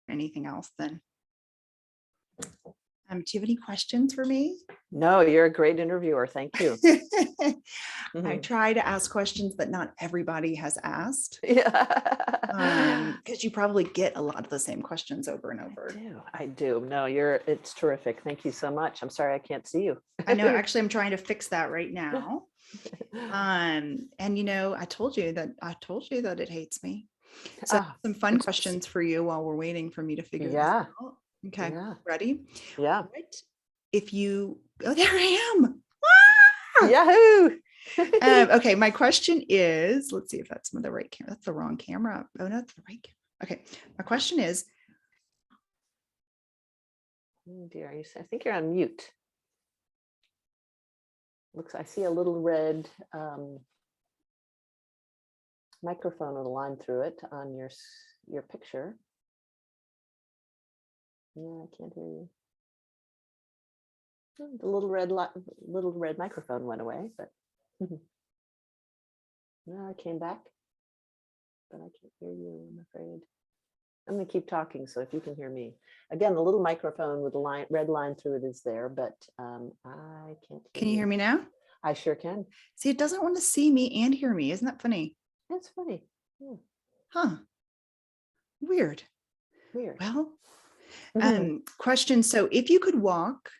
anything else, then. Do you have any questions for me? No, you're a great interviewer. Thank you. I try to ask questions that not everybody has asked. Yeah. Because you probably get a lot of the same questions over and over. I do. No, it's terrific. Thank you so much. I'm sorry I can't see you. I know, actually, I'm trying to fix that right now. And I told you that it hates me. So some fun questions for you while we're waiting for me to figure this out. Okay, ready? Yeah. What if you, oh, there I am. Yahoo! Okay, my question is, let's see if that's the right camera. That's the wrong camera. Oh, no, that's the right camera. Okay, my question is. Oh dear, I think you're on mute. I see a little red microphone with a line through it on your picture. Yeah, I can't hear you. The little red microphone went away, but no, I came back, but I can't hear you, I'm afraid. I'm going to keep talking, so if you can hear me. Again, the little microphone with the red line through it is there, but I can't hear. Can you hear me now? I sure can. See, it doesn't want to see me and hear me. Isn't that funny? That's funny. Yeah. Huh. Weird. Well, question. So if you could walk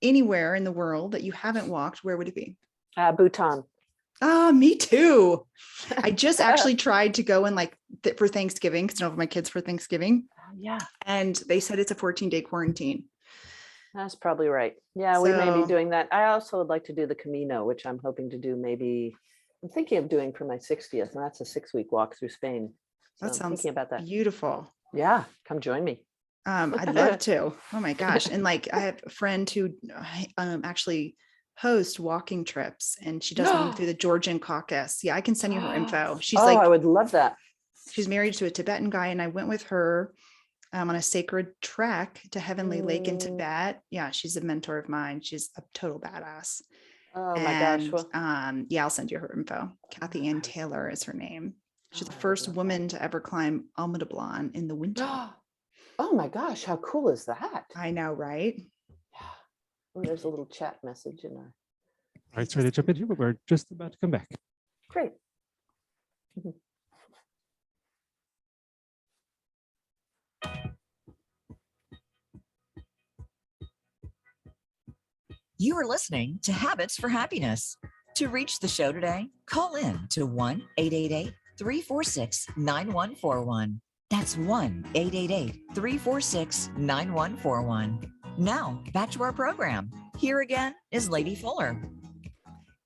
anywhere in the world that you haven't walked, where would it be? Bhutan. Me too. I just actually tried to go in for Thanksgiving, because I don't have my kids for Thanksgiving. Yeah. And they said it's a 14-day quarantine. That's probably right. Yeah, we may be doing that. I also would like to do the Camino, which I'm hoping to do I'm thinking of doing for my 60th, and that's a 6-week walk through Spain. So that sounds I'm thinking about that. Beautiful. Yeah, come join me. I'd love to. Oh my gosh. And I have a friend who actually hosts walking trips, and she does them through the Georgian Caucasus. Yeah, I can send you her info. She's I would love that. She's married to a Tibetan guy, and I went with her on a sacred trek to Heavenly Lake in Tibet. Yeah, she's a mentor of mine. She's a total badass. Oh my gosh. Well, yeah, I'll send you her info. Kathy Ann Taylor is her name. She's the first woman to ever climb Alma de Blanc in the winter. Oh my gosh, how cool is that? I know, right? Yeah. Oh, there's a little chat message in our. All right, sorry to jump in here, but we're just about to come back. Great. You are listening to Habits for Happiness. To reach the show today, call in to 1-888-346-9141. That's 1-888-346-9141. Now, back to our program. Here again is Lady Fuller.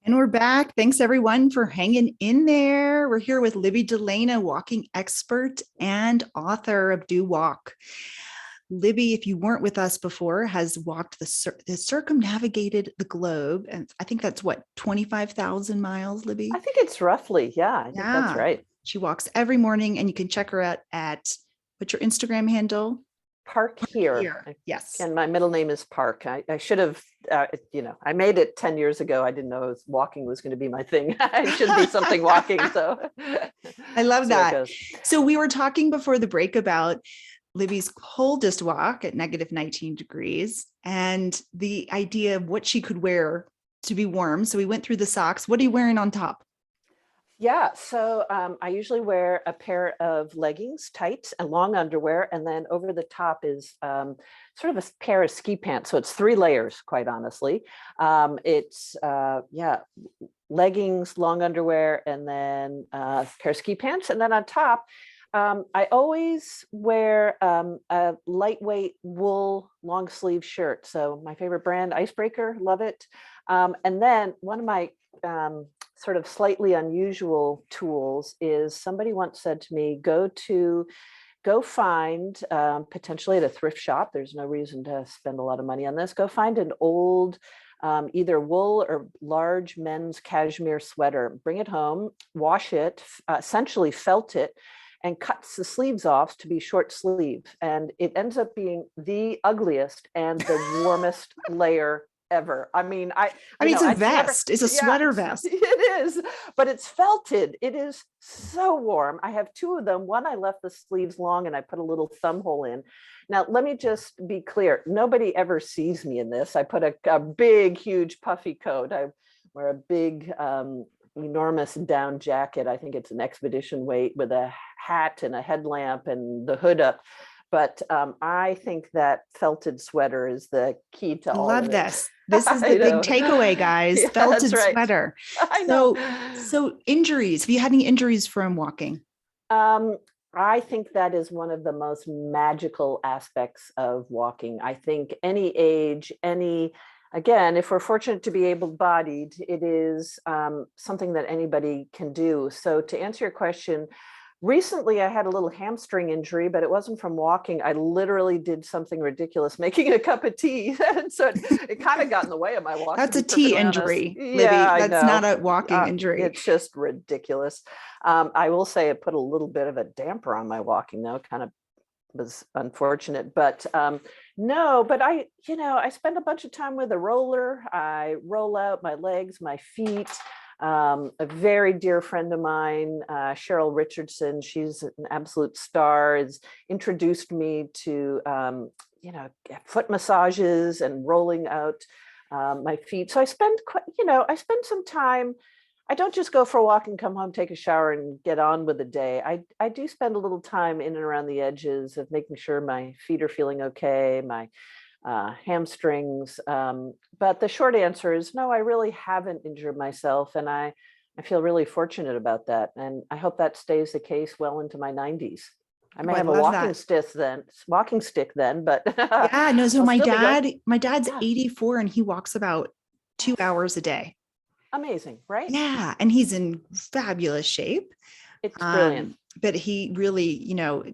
And we're back. Thanks everyone for hanging in there. We're here with Libby Delana, walking expert and author of Do Walk. Libby, if you weren't with us before, has walked circumnavigated the globe. And I think that's 25,000 miles, Libby? I think it's roughly. Yeah, I think that's right. She walks every morning, and you can check her out at, what's your Instagram handle? Park here. Yes. And my middle name is Park. I should have, I made it 10 years ago. I didn't know walking was going to be my thing. It should be something walking. So I love that. So we were talking before the break about Libby's coldest walk at -19 degrees and the idea of what she could wear to be warm. So we went through the socks. What are you wearing on top? Yeah, so I usually wear a pair of leggings, tights, and long underwear, and then over the top is sort of a pair of ski pants. So it's 3 layers, quite honestly. It's leggings, long underwear, and then a pair of ski pants, and then on top, I always wear a lightweight wool long sleeve shirt. So my favorite brand, Icebreaker, love it. And then one of my sort of slightly unusual tools is somebody once said to me, go find potentially at a thrift shop. There's no reason to spend a lot of money on this. Go find an old either wool or large men's cashmere sweater, bring it home, wash it, essentially felt it, and cuts the sleeves off to be short sleeve. And it ends up being the ugliest and the warmest layer ever. I mean, I mean, it's a it's never- vest. It's a yeah, sweater vest. It is, but it's felted. It is so warm. I have two of them. One, I left the sleeves long and I put a little thumb hole in. Now, let me just be clear. Nobody ever sees me in this. I put a big, huge puffy coat. I wear a big, enormous down jacket. I think it's an expedition weight with a hat and a headlamp and the hood up. But I think that felted sweater is the key to all Love of this. this. This is the big takeaway, guys. Yeah, Felted that's right. sweater. I know. So injuries. Have you had any injuries from walking? I think that is one of the most magical aspects of walking. I think any age, again, if we're fortunate to be able-bodied, it is something that anybody can do. So to answer your question, recently I had a little hamstring injury, but it wasn't from walking. I literally did something ridiculous, making a cup of tea. And so it kind of got in the way of my walk. That's a tea injury, Libby. That's not a walking injury. It's just ridiculous. I will say it put a little bit of a damper on my walking, though. It kind of was unfortunate, but no, but I spend a bunch of time with a roller. I roll out my legs, my feet. A very dear friend of mine, Cheryl Richardson, she's an absolute star, has introduced me to, foot massages and rolling out my feet. So I spend some time. I don't just go for a walk and come home, take a shower and get on with the day. I do spend a little time in and around the edges of making sure my feet are feeling okay, my hamstrings. But the short answer is no, I really haven't injured myself. And I feel really fortunate about that. And I hope that stays the case well into my 90s. I may have a walking stick then, but yeah, no. So my dad's Yeah. 84 and he walks about 2 hours a day. Amazing, right? Yeah. And he's in fabulous shape. It's brilliant. But he really,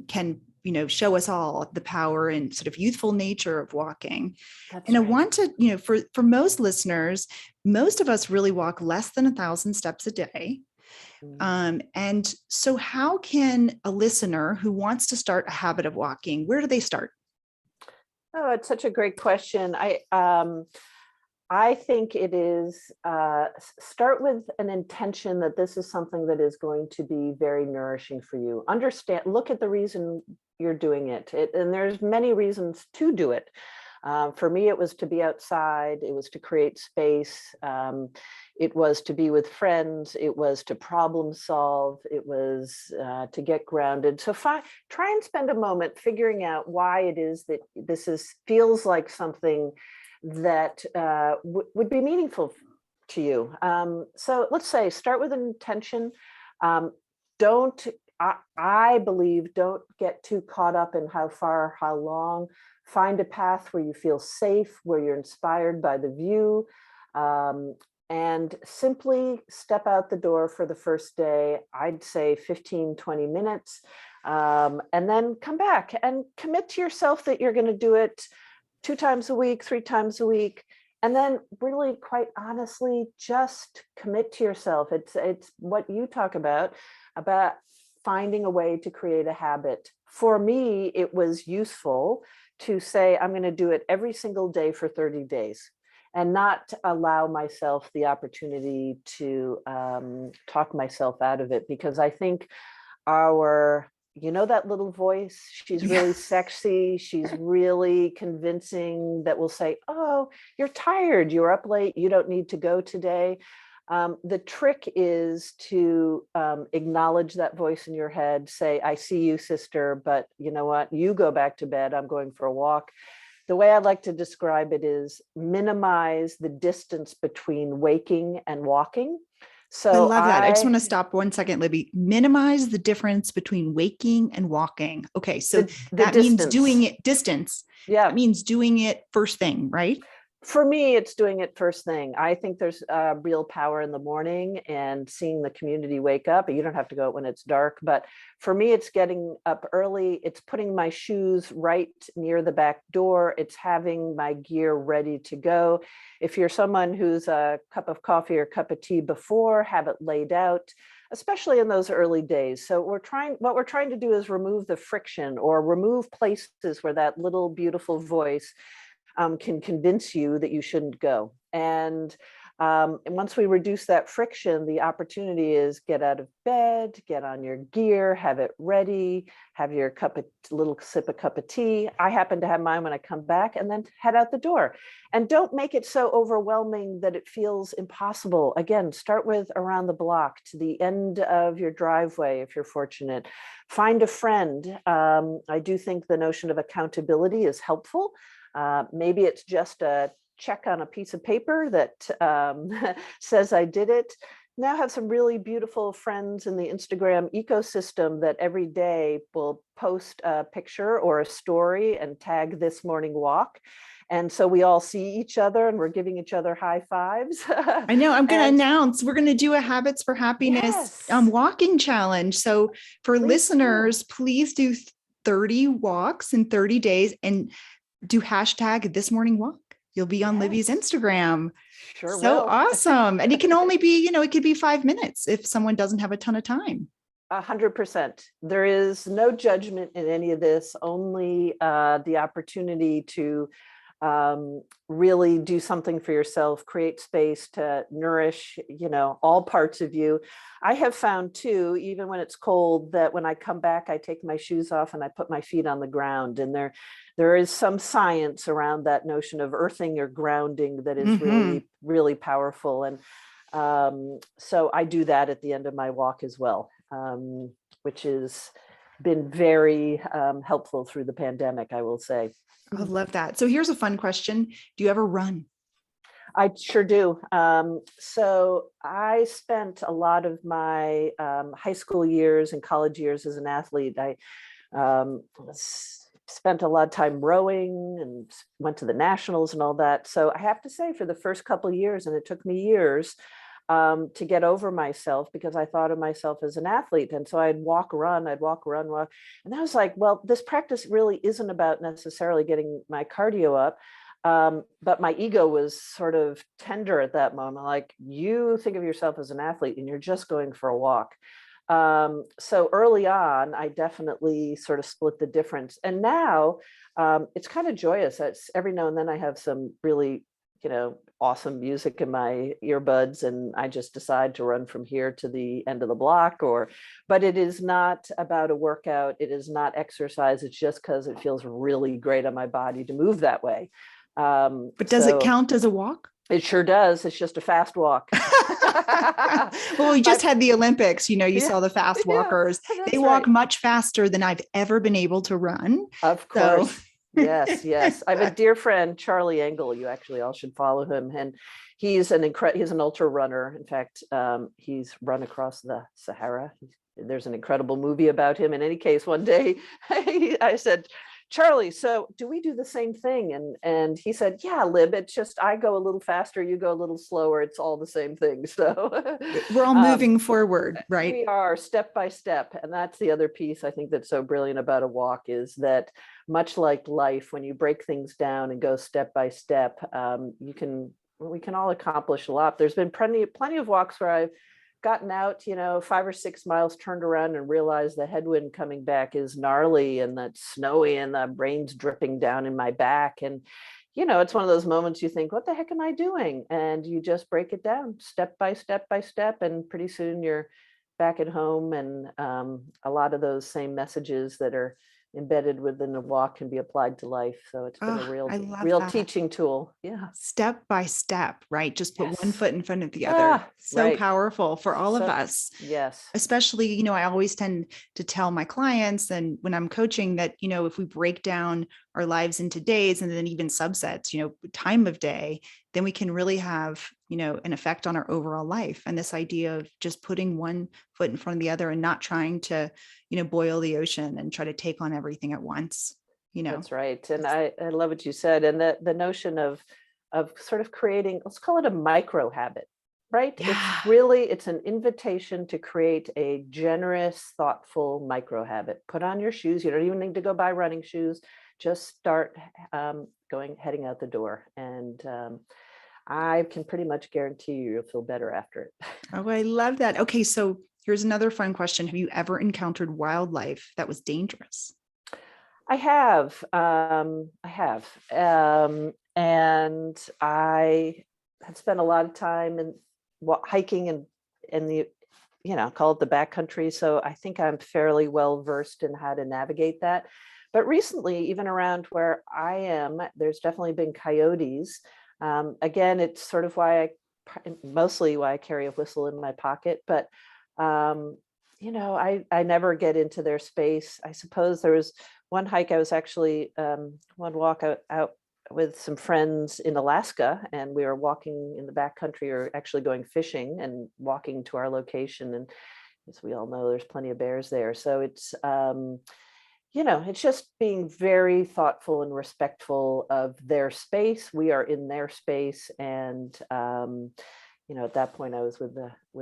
can, show us all the power and sort of youthful nature of walking. That's and I right. want to, for most listeners, most of us really walk less than 1,000 steps a day. And so how can a listener who wants to start a habit of walking, where do they start? Oh, it's such a great question. I think it is start with an intention that this is something that is going to be very nourishing for you. Look at the reason you're doing it. And there's many reasons to do it. For me, it was to be outside. It was to create space. It was to be with friends. It was to problem solve. It was to get grounded. So try and spend a moment figuring out why it is that feels like something that would be meaningful to you. So let's say start with an intention. I believe don't get too caught up in how far, how long. Find a path where you feel safe, where you're inspired by the view, and simply step out the door for the first day. I'd say 15, 20 minutes, and then come back and commit to yourself that you're going to do it 2 times a week, 3 times a week. And then really, quite honestly, just commit to yourself. It's what you talk about finding a way to create a habit. For me, it was useful to say, I'm going to do it every single day for 30 days and not allow myself the opportunity to talk myself out of it. Because I think that little voice, she's really sexy. She's really convincing that will say, oh, you're tired. You're up late. You don't need to go today. The trick is to acknowledge that voice in your head, say, I see you, sister, but you know what? You go back to bed. I'm going for a walk. The way I like to describe it is minimize the distance between waking and walking. So I love that. I just want to stop 1 second, Libby. Minimize the difference between waking and walking. Okay. So that means doing it distance. Yeah. That means doing it first thing, right? For me, it's doing it first thing. I think there's real power in the morning and seeing the community wake up. You don't have to go out when it's dark, but for me, it's getting up early. It's putting my shoes right near the back door. It's having my gear ready to go. If you're someone who's a cup of coffee or cup of tea before, have it laid out, especially in those early days. So what we're trying to do is remove the friction or remove places where that little beautiful voice can convince you that you shouldn't go. And once we reduce that friction, the opportunity is get out of bed, get on your gear, have it ready, have your little sip of cup of tea. I happen to have mine when I come back, and then head out the door. And don't make it so overwhelming that it feels impossible. Again, start with around the block to the end of your driveway, if you're fortunate. Find a friend. I do think the notion of accountability is helpful. Maybe it's just a check on a piece of paper that says I did it. Now have some really beautiful friends in the Instagram ecosystem that every day will post a picture or a story and tag this morning walk. And so we all see each other and we're giving each other high fives. I know. I'm going to announce we're going to do a Habits for Happiness walking challenge. So for listeners, please do 30 walks in 30 days and do hashtag this morning walk. You'll be on Libby's Instagram. Sure so will. Awesome. And it can only be, it could be 5 minutes if someone doesn't have a ton of time. 100%. There is no judgment in any of this, only the opportunity to really do something for yourself, create space to nourish, all parts of you. I have found too, even when it's cold, that when I come back, I take my shoes off and I put my feet on the ground. And there is some science around that notion of earthing or grounding that is really, really powerful. And so I do that at the end of my walk as well, which has been very helpful through the pandemic, I will say. I love that. So here's a fun question. Do you ever run? I sure do. So I spent a lot of my high school years and college years as an athlete. I spent a lot of time rowing and went to the nationals and all that. So I have to say, for the first couple of years, and it took me years to get over myself, because I thought of myself as an athlete. And so I'd walk, run. And I was like, well, this practice really isn't about necessarily getting my cardio up. But my ego was sort of tender at that moment. Like, you think of yourself as an athlete and you're just going for a walk. So early on, I definitely sort of split the difference. And now it's kind of joyous. It's every now and then I have some really, awesome music in my earbuds, and I just decide to run from here to the end of the block. But it is not about a workout. It is not exercise. It's just because it feels really great on my body to move that way. But does it count as a walk? It sure does. It's just a fast walk. Well, we just had the Olympics, you saw the fast walkers. They walk much faster than I've ever been able to run. Of course. So. Yes. I have a dear friend, Charlie Engel. You actually all should follow him. And he's an ultra runner. In fact, he's run across the Sahara. There's an incredible movie about him. In any case, one day I said, Charlie, so do we do the same thing? And he said, yeah, Lib, it's just I go a little faster, you go a little slower. It's all the same thing. So we're all moving forward, right? We are, step by step. And that's the other piece I think that's so brilliant about a walk, is that much like life, when you break things down and go step by step, we can all accomplish a lot. There's been plenty of walks where I've gotten out, 5 or 6 miles, turned around and realized the headwind coming back is gnarly and that's snowy and the rain's dripping down in my back. And, it's one of those moments you think, what the heck am I doing? And you just break it down step by step by step. And pretty soon you're back at home. And a lot of those same messages that are embedded within a walk can be applied to life. So it's been a real teaching tool. Yeah. Step by step, right? Just put one foot in front of the other. So powerful for all of us. Yes. Especially, I always tend to tell my clients, and when I'm coaching, that, if we break down our lives into days and then even subsets, time of day, then we can really have, an effect on our overall life. And this idea of just putting one foot in front of the other and not trying to, boil the ocean and try to take on everything at once. That's right. And I love what you said. And the notion of sort of creating, let's call it a micro habit, right? Yeah. It's an invitation to create a generous, thoughtful micro habit. Put on your shoes. You don't even need to go buy running shoes. Just start heading out the door. And I can pretty much guarantee you'll feel better after it. Oh, I love that. Okay. So here's another fun question. Have you ever encountered wildlife that was dangerous? I have. And I had spent a lot of time in hiking in the, call it the backcountry. So I think I'm fairly well versed in how to navigate that. But recently, even around where I am, there's definitely been coyotes. Again, it's sort of mostly why I carry a whistle in my pocket. But I never get into their space. I suppose there was one hike. I was actually one walk out with some friends in Alaska, and we were walking in the backcountry, or actually going fishing and walking to our location. And as we all know, there's plenty of bears there. So it's it's just being very thoughtful and respectful of their space. We are in their space, and at that point I was with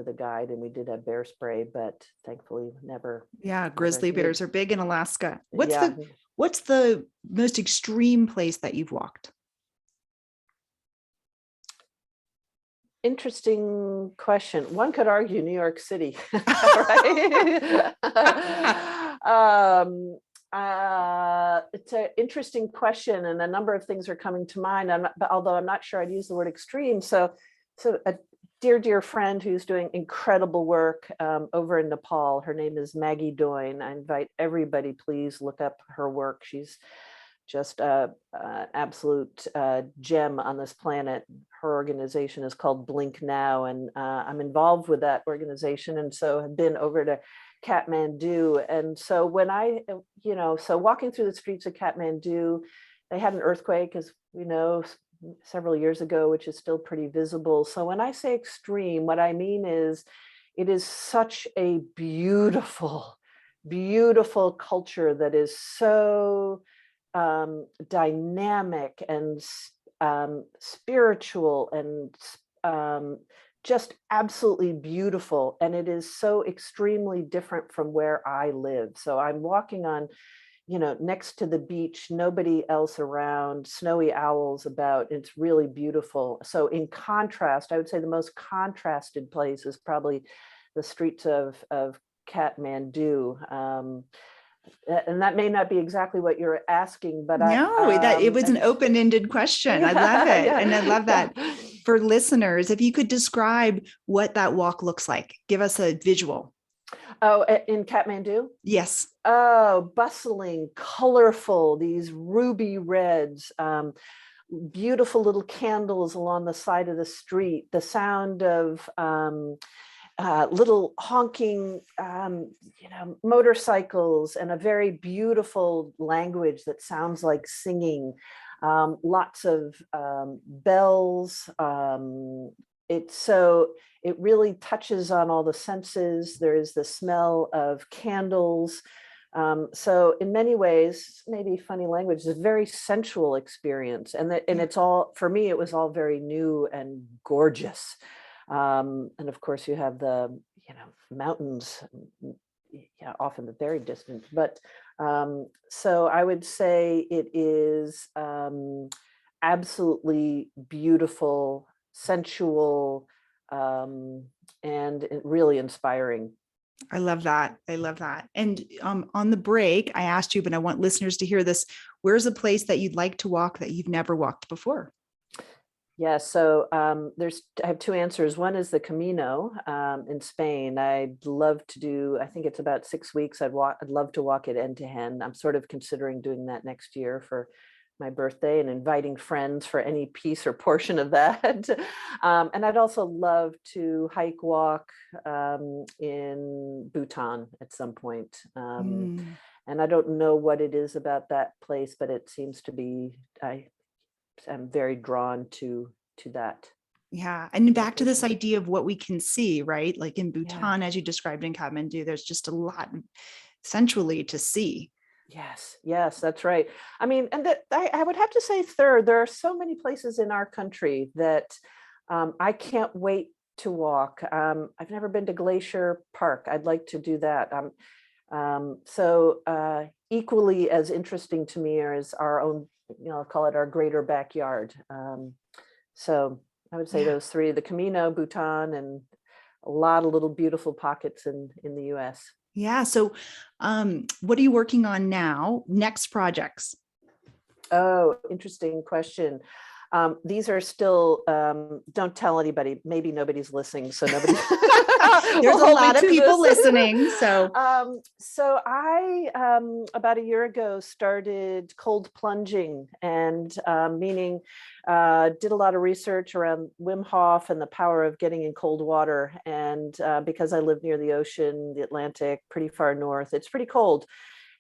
a guide, and we did have bear spray, but thankfully never. Yeah, grizzly bears are big in Alaska. Yeah. What's the most extreme place that you've walked? Interesting question. One could argue New York City, right? It's an interesting question, and a number of things are coming to mind. Although I'm not sure I'd use the word extreme. So a dear friend who's doing incredible work over in Nepal. Her name is Maggie Doyne. I invite everybody, please look up her work. She's just an absolute gem on this planet. Her organization is called Blink Now, and I'm involved with that organization, and so have been over to Kathmandu. And so when so walking through the streets of Kathmandu, they had an earthquake, as we know, several years ago, which is still pretty visible. So when I say extreme, what I mean is it is such a beautiful, beautiful culture that is so dynamic and spiritual and just absolutely beautiful. And it is so extremely different from where I live. So I'm walking on, next to the beach, nobody else around, snowy owls about. It's really beautiful. So in contrast, I would say the most contrasted place is probably the streets of Kathmandu. And that may not be exactly what you're asking, but it was an open-ended question. I love it. Yeah. And I love that. For listeners, if you could describe what that walk looks like, give us a visual. Oh, in Kathmandu? Yes. Oh, bustling, colorful, these ruby reds, beautiful little candles along the side of the street, the sound of little honking, motorcycles, and a very beautiful language that sounds like singing. Lots of bells. It really touches on all the senses. There is the smell of candles. So in many ways, maybe funny language, is a very sensual experience. And it's all, for me, it was all very new and gorgeous. And of course you have the, mountains, often the very distant, but so I would say it is absolutely beautiful, sensual, and really inspiring. I love that. I love that. And on the break, I asked you, but I want listeners to hear this. Where's a place that you'd like to walk that you've never walked before? Yeah, so I have two answers. One is the Camino in Spain. I'd love to do, I think it's about 6 weeks. I'd love to walk it end to end. I'm sort of considering doing that next year for my birthday, and inviting friends for any piece or portion of that. And I'd also love to walk in Bhutan at some point. And I don't know what it is about that place, but it seems to be, I'm very drawn to that. Yeah. And back to this idea of what we can see, right? Like in Bhutan, as you described in Kathmandu, there's just a lot sensually to see. Yes, that's right. I mean, and that I would have to say third, there are so many places in our country that I can't wait to walk. I've never been to Glacier Park. I'd like to do that. So equally as interesting to me is our own, I'll call it our greater backyard. So I would say those three: the Camino, Bhutan, and a lot of little beautiful pockets in the US. Yeah. So what are you working on now? Next projects? Oh, interesting question. These are still, don't tell anybody, maybe nobody's listening, so nobody. There's will a hold me lot of to people this. listening. So So I, about a year ago, started cold plunging, and meaning did a lot of research around Wim Hof and the power of getting in cold water. And because I live near the ocean, the Atlantic, pretty far north, it's pretty cold.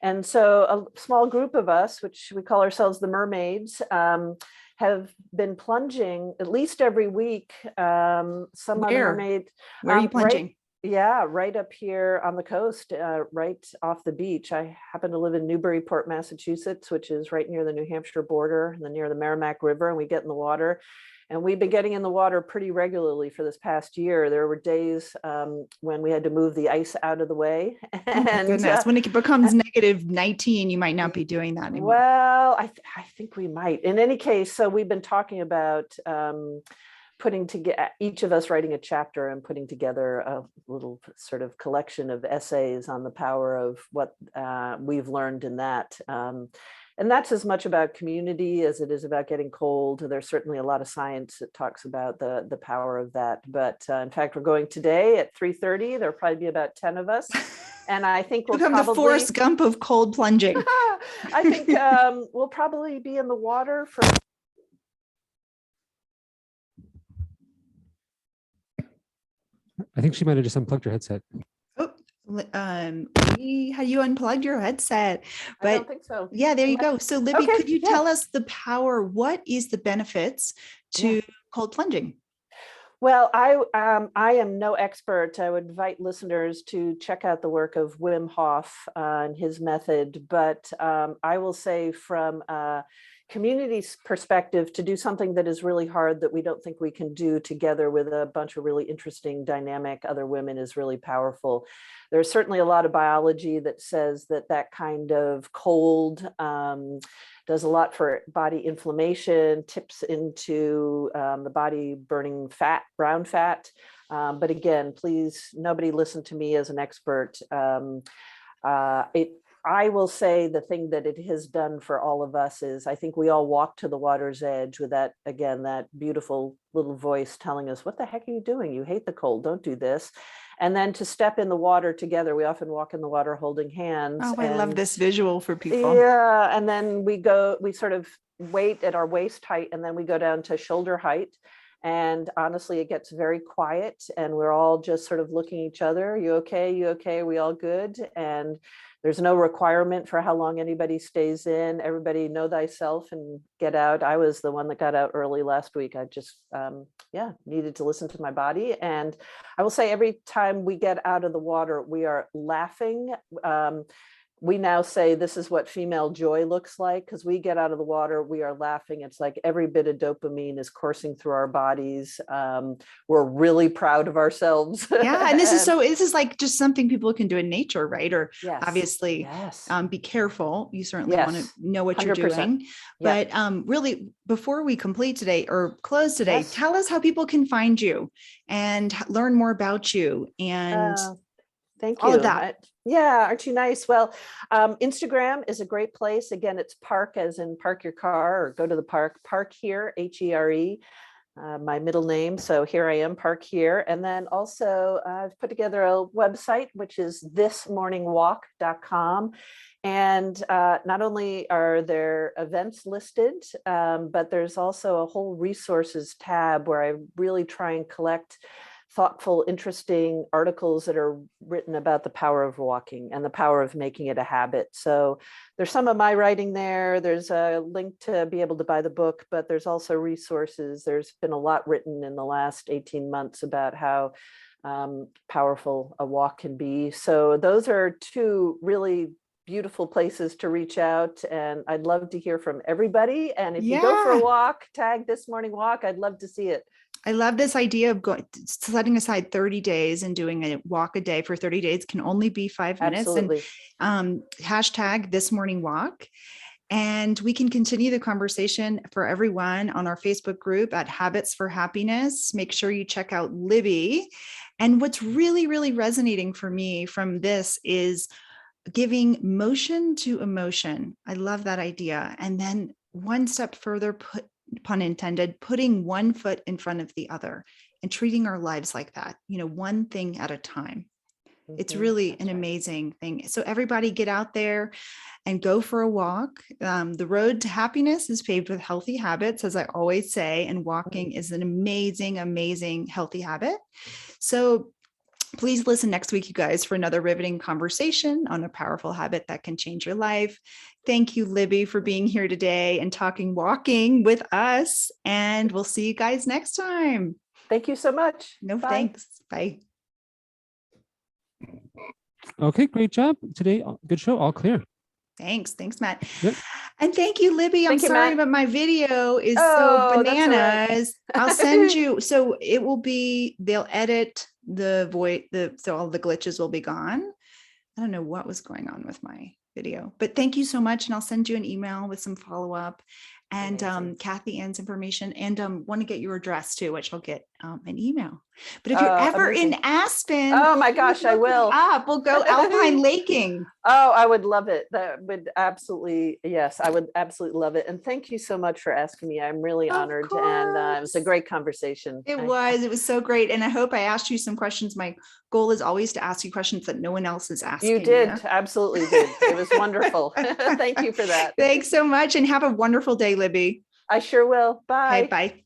And so a small group of us, which we call ourselves the mermaids, have been plunging at least every week. Some other where mermaid. are you Right, plunging? yeah, right up here on the coast, right off the beach. I happen to live in Newburyport, Massachusetts, which is right near the New Hampshire border and near the Merrimack River. And we get in the water, and we've been getting in the water pretty regularly for this past year. There were days when we had to move the ice out of the way. Oh my goodness. When it becomes -19, you might not be doing that anymore. Well, I think we might. In any case, so we've been talking about putting together, each of us writing a chapter and putting together a little sort of collection of essays on the power of what we've learned in that. And that's as much about community as it is about getting cold. There's certainly a lot of science that talks about the power of that. But in fact, we're going today at 3:30. There'll probably be about 10 of us. And I think we'll Become probably— the Forrest Gump of cold plunging. I think we'll probably be in the water for— I think she might have just unplugged her headset. Oh, had you unplugged your headset? But I don't think so. yeah, there you go. So Libby, Okay, could you yeah. tell us the power? What is the benefits to cold plunging? Well, I am no expert. I would invite listeners to check out the work of Wim Hof and his method. But I will say, from a community perspective, to do something that is really hard that we don't think we can do together with a bunch of really interesting, dynamic other women is really powerful. There's certainly a lot of biology that says that that kind of cold does a lot for body inflammation, tips into the body burning fat, brown fat. But again, please, nobody listen to me as an expert. I will say the thing that it has done for all of us is, I think we all walk to the water's edge with that, again, that beautiful little voice telling us, what the heck are you doing? You hate the cold, don't do this. And then to step in the water together, we often walk in the water holding hands. Oh, I love this visual for people. Yeah, and then we sort of wait at our waist height, and then we go down to shoulder height. And honestly, it gets very quiet, and we're all just sort of looking at each other. You okay? You okay? Are we all good? And there's no requirement for how long anybody stays in. Everybody know thyself and get out. I was the one that got out early last week. I just, needed to listen to my body. And I will say, every time we get out of the water, we are laughing. We now say this is what female joy looks like, because we get out of the water, we are laughing. It's like every bit of dopamine is coursing through our bodies. We're really proud of ourselves. Yeah, and this is like just something people can do in nature, right? Or Yes, obviously, yes. Be careful. You certainly want to Yes, know what you're 100%. doing. Yeah. But really, before we complete today or close today, Yes. tell us how people can find you and learn more about you and Thank you. all of that. Yeah, aren't you nice? Well, Instagram is a great place. Again, it's park, as in park your car or go to the park. Park Here, Here, my middle name. So here I am, Park Here. And then also I've put together a website, which is thismorningwalk.com. And not only are there events listed, but there's also a whole resources tab where I really try and collect thoughtful, interesting articles that are written about the power of walking and the power of making it a habit. So there's some of my writing there. There's a link to be able to buy the book, but there's also resources. There's been a lot written in the last 18 months about how powerful a walk can be. So those are two really beautiful places to reach out. And I'd love to hear from everybody. And if you go for a walk, tag This Morning Walk. I'd love to see it. I love this idea of setting aside 30 days and doing a walk a day for 30 days. Can only be 5 minutes. Absolutely. And hashtag This Morning Walk. And we can continue the conversation for everyone on our Facebook group at Habits for Happiness. Make sure you check out Libby. And what's really, really resonating for me from this is giving motion to emotion. I love that idea. And then one step further, pun intended, putting one foot in front of the other and treating our lives like that, one thing at a time. It's really That's an right. amazing thing. So everybody get out there and go for a walk. The road to happiness is paved with healthy habits, as I always say, and walking is an amazing, amazing healthy habit. So please listen next week, you guys, for another riveting conversation on a powerful habit that can change your life. Thank you, Libby, for being here today and talking walking with us. And we'll see you guys next time. Thank you so much. No, Bye. thanks. Bye. Okay, great job today. Good show. All clear. Thanks, Matt. Yep. And thank you, Libby. I'm Thank you, sorry, Matt. but my video is Oh, so that's all right. bananas. I'll send you. So it will be, they'll edit the voice, so all the glitches will be gone. I don't know what was going on with my video, but thank you so much. And I'll send you an email with some follow-up and Amazing. Kathy Ann's information, and want to get your address too, which I'll get an email. But if you're Oh, ever amazing. in Aspen, Oh my gosh, I look me will. up. We'll go alpine laking. Oh, I would love it. That would absolutely, yes, I would absolutely love it. And thank you so much for asking me. I'm really Of honored. And it was a course. great conversation. It was so great. And I hope I asked you some questions. My goal is always to ask you questions that no one else is asking. You did, absolutely did. It was wonderful. Thank you for that. Thanks so much and have a wonderful day, Libby. I sure will. Bye. Okay, bye.